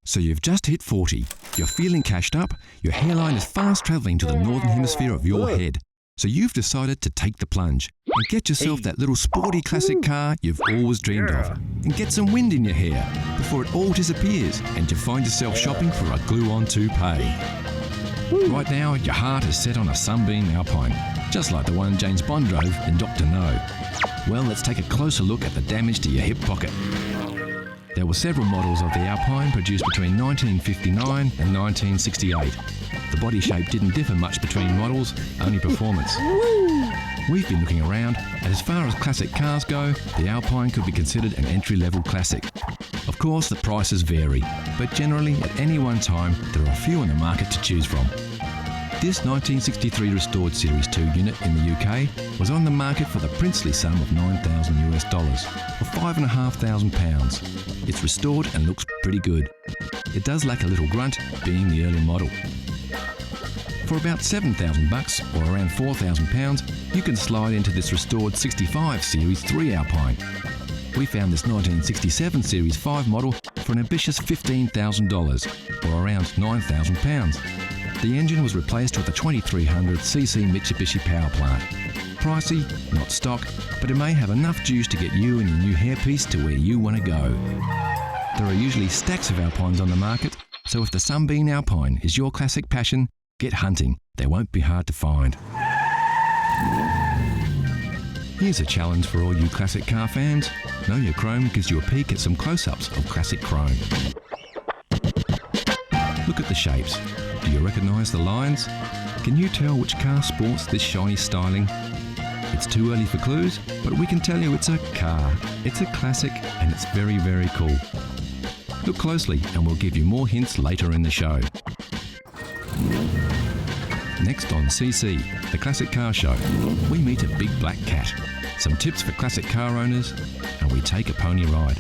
So you've just hit 40. You're feeling cashed up. Your hairline is fast travelling to the northern hemisphere of your head. So you've decided to take the plunge and get yourself that little sporty classic car you've always dreamed of, and get some wind in your hair before it all disappears and you find yourself shopping for a glue-on toupee. Right now, your heart is set on a Sunbeam Alpine, just like the one James Bond drove in Dr. No. Well, let's take a closer look at the damage to your hip pocket. There were several models of the Alpine produced between 1959 and 1968. The body shape didn't differ much between models, only performance. We've been looking around, and as far as classic cars go, the Alpine could be considered an entry-level classic. Of course, the prices vary, but generally at any one time there are a few on the market to choose from. This 1963 restored Series 2 unit in the UK was on the market for the princely sum of $9,000 US, or £5,500. It's restored and looks pretty good. It does lack a little grunt, being the early model. For about $7,000 or around £4,000, you can slide into this restored 65 Series 3 Alpine. We found this 1967 Series 5 model for an ambitious $15,000 or around £9,000. The engine was replaced with a 2300cc Mitsubishi power plant. Pricey, not stock, but it may have enough juice to get you and your new hairpiece to where you want to go. There are usually stacks of Alpines on the market, so if the Sunbeam Alpine is your classic passion, get hunting. They won't be hard to find. Here's a challenge for all you classic car fans. Know Your Chrome gives you a peek at some close-ups of classic chrome. Look at the shapes. Do you recognise the lines? Can you tell which car sports this shiny styling? It's too early for clues, but we can tell you it's a car. It's a classic and it's very, very cool. Look closely and we'll give you more hints later in the show. Next on CC, the Classic Car Show, we meet a big black cat, some tips for classic car owners, and we take a pony ride.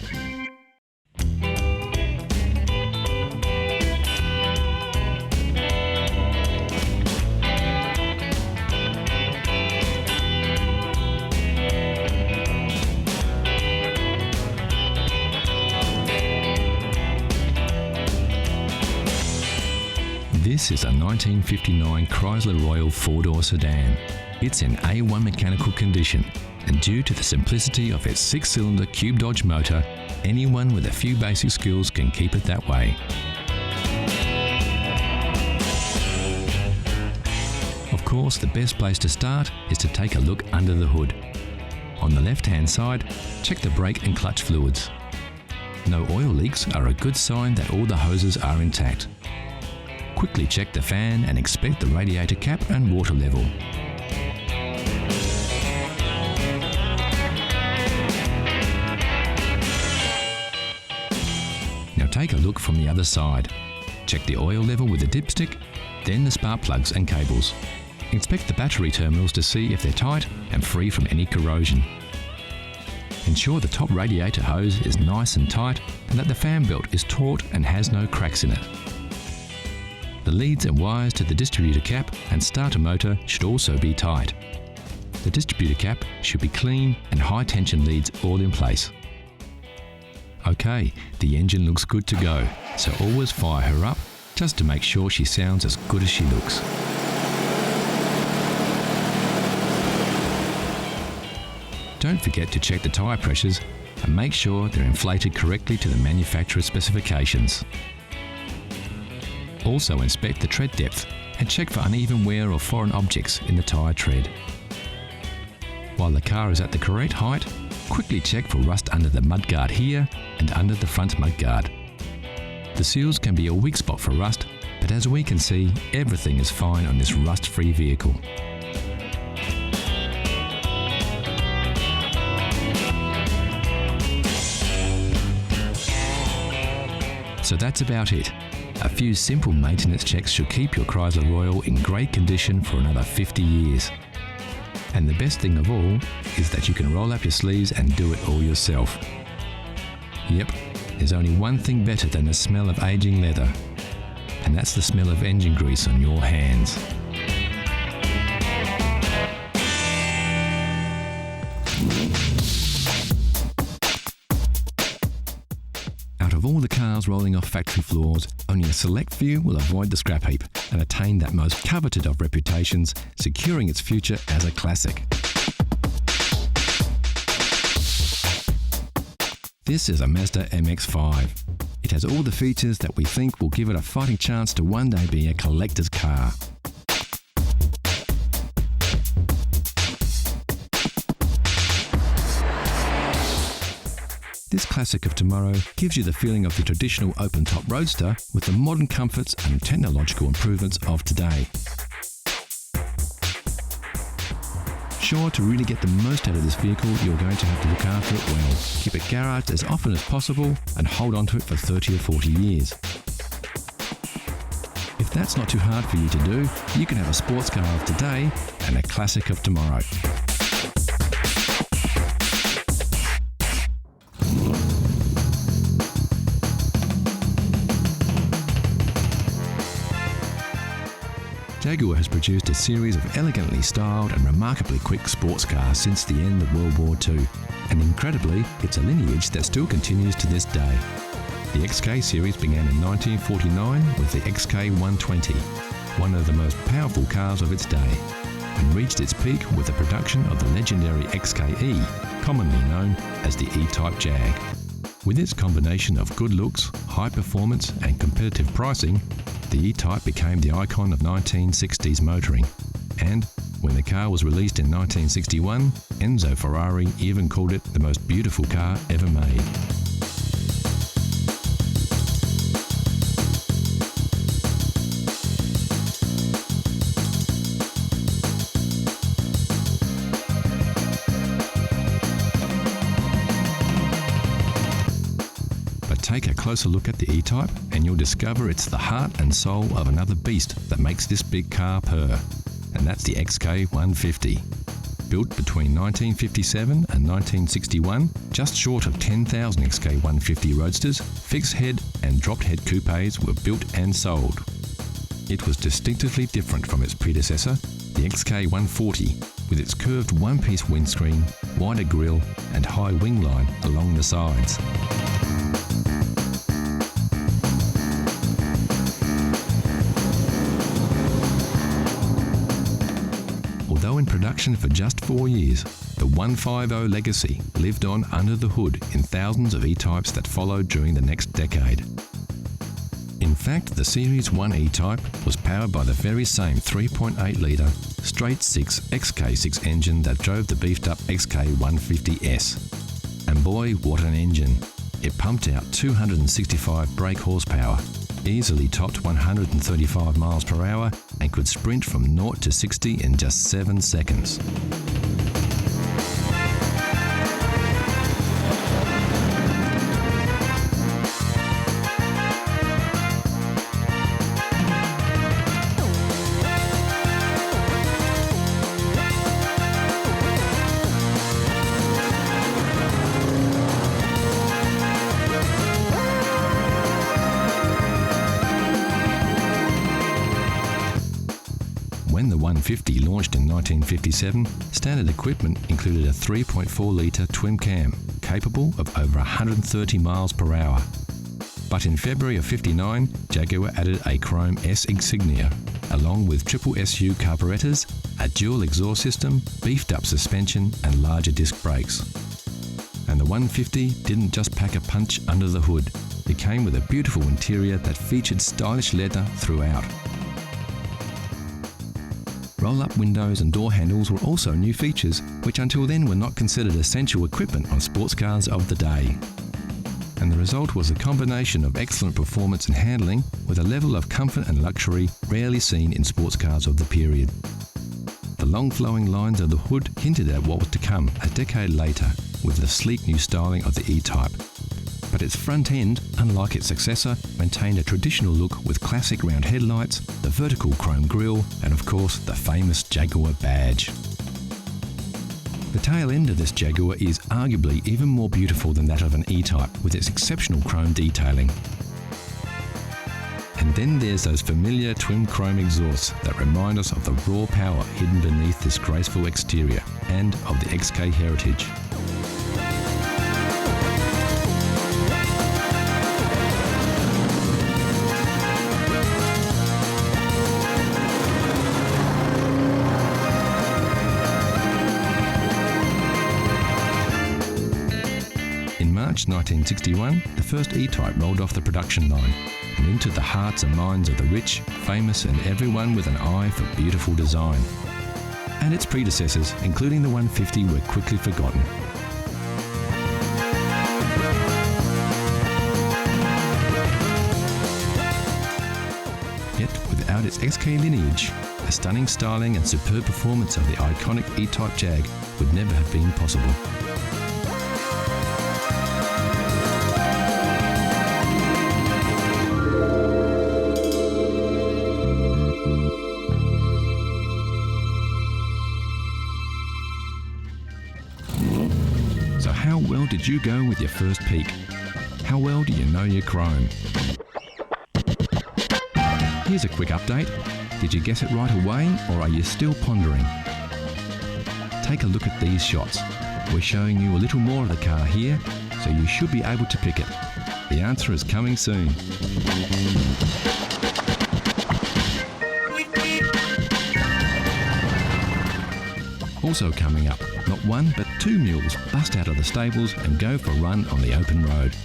This is a 1959 Chrysler Royal four-door sedan. It's in A1 mechanical condition, and due to the simplicity of its six-cylinder Cube Dodge motor, anyone with a few basic skills can keep it that way. Of course, the best place to start is to take a look under the hood. On the left-hand side, check the brake and clutch fluids. No oil leaks are a good sign that all the hoses are intact. Quickly check the fan and inspect the radiator cap and water level. Now take a look from the other side. Check the oil level with the dipstick, then the spark plugs and cables. Inspect the battery terminals to see if they're tight and free from any corrosion. Ensure the top radiator hose is nice and tight and that the fan belt is taut and has no cracks in it. The leads and wires to the distributor cap and starter motor should also be tight. The distributor cap should be clean and high tension leads all in place. Okay, the engine looks good to go, so always fire her up just to make sure she sounds as good as she looks. Don't forget to check the tyre pressures and make sure they're inflated correctly to the manufacturer's specifications. Also inspect the tread depth and check for uneven wear or foreign objects in the tyre tread. While the car is at the correct height, quickly check for rust under the mudguard here and under the front mudguard. The seals can be a weak spot for rust, but as we can see, everything is fine on this rust-free vehicle. So that's about it. A few simple maintenance checks should keep your Chrysler Royal in great condition for another 50 years. And the best thing of all is that you can roll up your sleeves and do it all yourself. Yep, there's only one thing better than the smell of aging leather, and that's the smell of engine grease on your hands. Out of all the cars rolling off factory floors, only a select few will avoid the scrap heap and attain that most coveted of reputations, securing its future as a classic. This is a Mazda MX-5. It has all the features that we think will give it a fighting chance to one day be a collector's car. This classic of tomorrow gives you the feeling of the traditional open-top roadster with the modern comforts and technological improvements of today. Sure, to really get the most out of this vehicle, you're going to have to look after it well. Keep it garaged as often as possible and hold on to it for 30 or 40 years. If that's not too hard for you to do, you can have a sports car of today and a classic of tomorrow. Jaguar has produced a series of elegantly styled and remarkably quick sports cars since the end of World War II, and incredibly, it's a lineage that still continues to this day. The XK series began in 1949 with the XK120, one of the most powerful cars of its day, and reached its peak with the production of the legendary XKE, commonly known as the E-Type Jag. With its combination of good looks, high performance and competitive pricing, the E-Type became the icon of 1960s motoring. And when the car was released in 1961, Enzo Ferrari even called it the most beautiful car ever made. Take a closer look at the E-Type and you'll discover it's the heart and soul of another beast that makes this big car purr, and that's the XK150. Built between 1957 and 1961, just short of 10,000 XK150 Roadsters, fixed head and dropped head coupes were built and sold. It was distinctively different from its predecessor, the XK140, with its curved one-piece windscreen, wider grille and high wing line along the sides. Although in production for just 4 years, the 150 legacy lived on under the hood in thousands of E-Types that followed during the next decade. In fact, the Series 1 E-Type was powered by the very same 3.8-litre straight-six XK6 engine that drove the beefed-up XK150S. And boy, what an engine! It pumped out 265 brake horsepower, easily topped 135 miles per hour, and could sprint from 0 to 60 in just 7 seconds. When the 150 launched in 1957, standard equipment included a 3.4-litre twin cam, capable of over 130 miles per hour. But in February of '59, Jaguar added a chrome S insignia, along with triple SU carburetors, a dual exhaust system, beefed-up suspension and larger disc brakes. And the 150 didn't just pack a punch under the hood. It came with a beautiful interior that featured stylish leather throughout. Roll-up windows and door handles were also new features, which until then were not considered essential equipment on sports cars of the day. And the result was a combination of excellent performance and handling with a level of comfort and luxury rarely seen in sports cars of the period. The long flowing lines of the hood hinted at what was to come a decade later with the sleek new styling of the E-Type. But its front end, unlike its successor, maintained a traditional look with classic round headlights, the vertical chrome grille, and of course the famous Jaguar badge. The tail end of this Jaguar is arguably even more beautiful than that of an E-Type, with its exceptional chrome detailing. And then there's those familiar twin chrome exhausts that remind us of the raw power hidden beneath this graceful exterior, and of the XK heritage. In March 1961, the first E-Type rolled off the production line and into the hearts and minds of the rich, famous and everyone with an eye for beautiful design. And its predecessors, including the 150, were quickly forgotten. Yet, without its XK lineage, the stunning styling and superb performance of the iconic E-Type Jag would never have been possible. So how well did you go with your first peek? How well do you know your chrome? Here's a quick update. Did you guess it right away, or are you still pondering? Take a look at these shots. We're showing you a little more of the car here, so you should be able to pick it. The answer is coming soon. Also coming up, not one but two mules bust out of the stables and go for a run on the open road.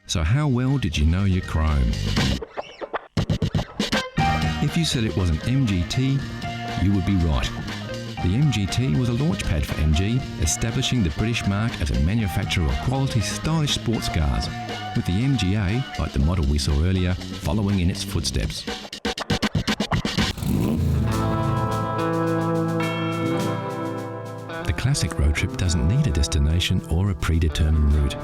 So how well did you know your chrome? If you said it was an MGT, you would be right. The MGT was a launchpad for MG, establishing the British mark as a manufacturer of quality, stylish sports cars, with the MGA, like the model we saw earlier, following in its footsteps. The classic road trip doesn't need a destination or a predetermined route.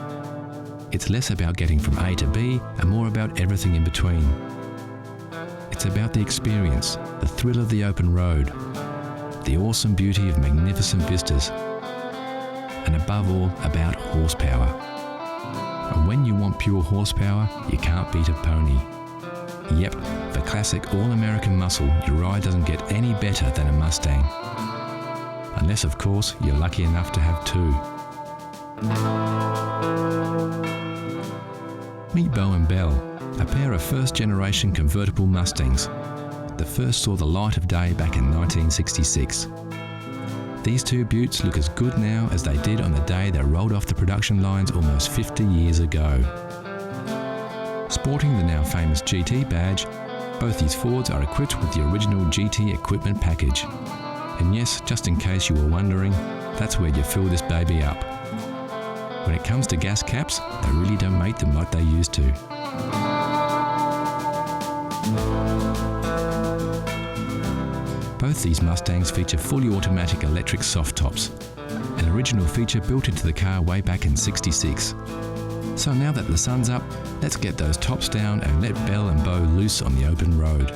It's less about getting from A to B and more about everything in between. It's about the experience, the thrill of the open road, the awesome beauty of magnificent vistas, and above all, about horsepower. And when you want pure horsepower, you can't beat a pony. Yep, for classic all-American muscle, your ride doesn't get any better than a Mustang. Unless, of course, you're lucky enough to have two. Meet Bo and Belle, a pair of first-generation convertible Mustangs. The first saw the light of day back in 1966. These two beauts look as good now as they did on the day they rolled off the production lines almost 50 years ago. Sporting the now famous GT badge, both these Fords are equipped with the original GT equipment package. And yes, just in case you were wondering, that's where you fill this baby up. When it comes to gas caps, they really don't make them like they used to. Both these Mustangs feature fully automatic electric soft tops, an original feature built into the car way back in '66. So now that the sun's up, let's get those tops down and let Belle and Bo loose on the open road.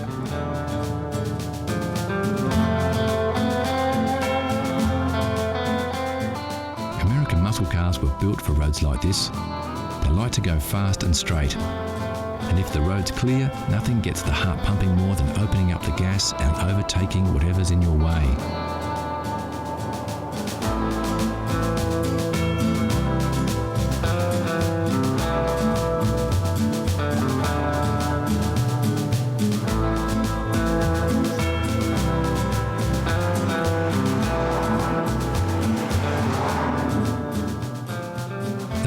American muscle cars were built for roads like this. They like to go fast and straight. And if the road's clear, nothing gets the heart pumping more than opening up the gas and overtaking whatever's in your way.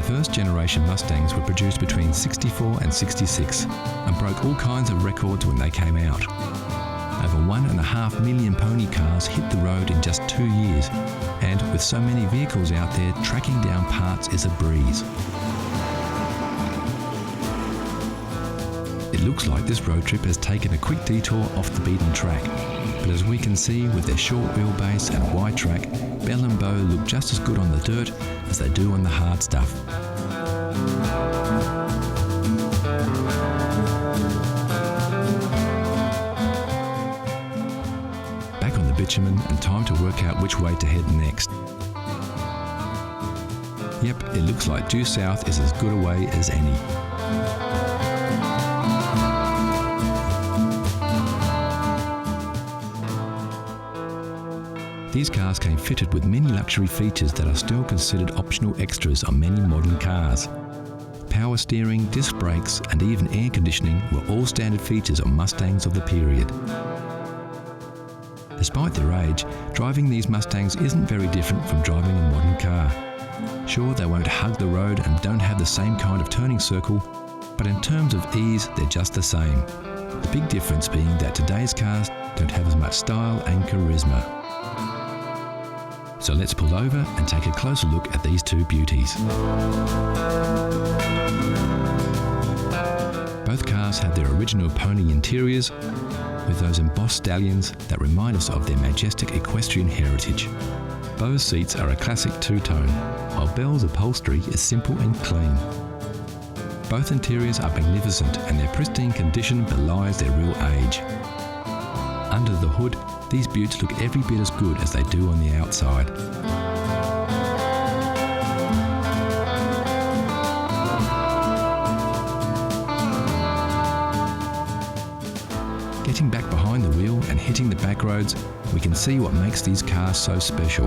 First-generation Mustangs were produced between '64 and '66 and broke all kinds of records when they came out. Over 1.5 million pony cars hit the road in just 2 years, and with so many vehicles out there, tracking down parts is a breeze. It looks like this road trip has taken a quick detour off the beaten track, but as we can see with their short wheelbase and wide track, Belle and Bo look just as good on the dirt as they do on the hard stuff. Back on the bitumen and time to work out which way to head next. Yep, it looks like due south is as good a way as any. These cars came fitted with many luxury features that are still considered optional extras on many modern cars. Power steering, disc brakes, and even air conditioning were all standard features on Mustangs of the period. Despite their age, driving these Mustangs isn't very different from driving a modern car. Sure, they won't hug the road and don't have the same kind of turning circle, but in terms of ease, they're just the same. The big difference being that today's cars don't have as much style and charisma. So let's pull over and take a closer look at these two beauties. Both cars have their original pony interiors with those embossed stallions that remind us of their majestic equestrian heritage. Both seats are a classic two-tone, while Bell's upholstery is simple and clean. Both interiors are magnificent and their pristine condition belies their real age. Under the hood, these beauts look every bit as good as they do on the outside. Getting back behind the wheel and hitting the back roads, we can see what makes these cars so special.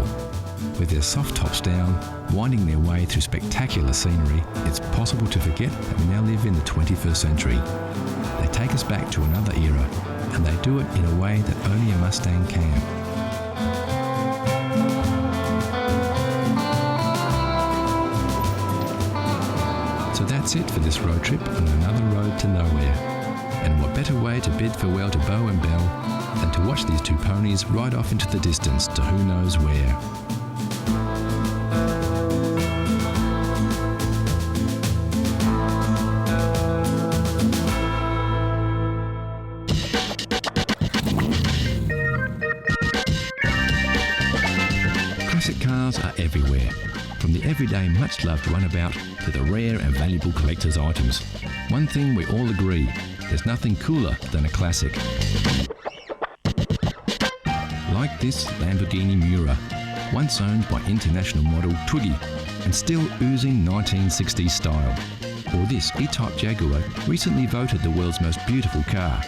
With their soft tops down, winding their way through spectacular scenery, it's possible to forget that we now live in the 21st century. They take us back to another era, and they do it in a way that only a Mustang can. So that's it for this road trip on another road to nowhere. And what better way to bid farewell to Beau and Bell than to watch these two ponies ride off into the distance to who knows where. Classic cars are everywhere, from the everyday much-loved runabout to the rare and valuable collector's items. One thing we all agree, there's nothing cooler than a classic. Like this Lamborghini Miura, once owned by international model Twiggy and still oozing 1960s style. Or this E-Type Jaguar, recently voted the world's most beautiful car.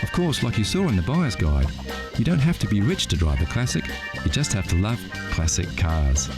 Of course, like you saw in the buyer's guide, you don't have to be rich to drive a classic, you just have to love classic cars.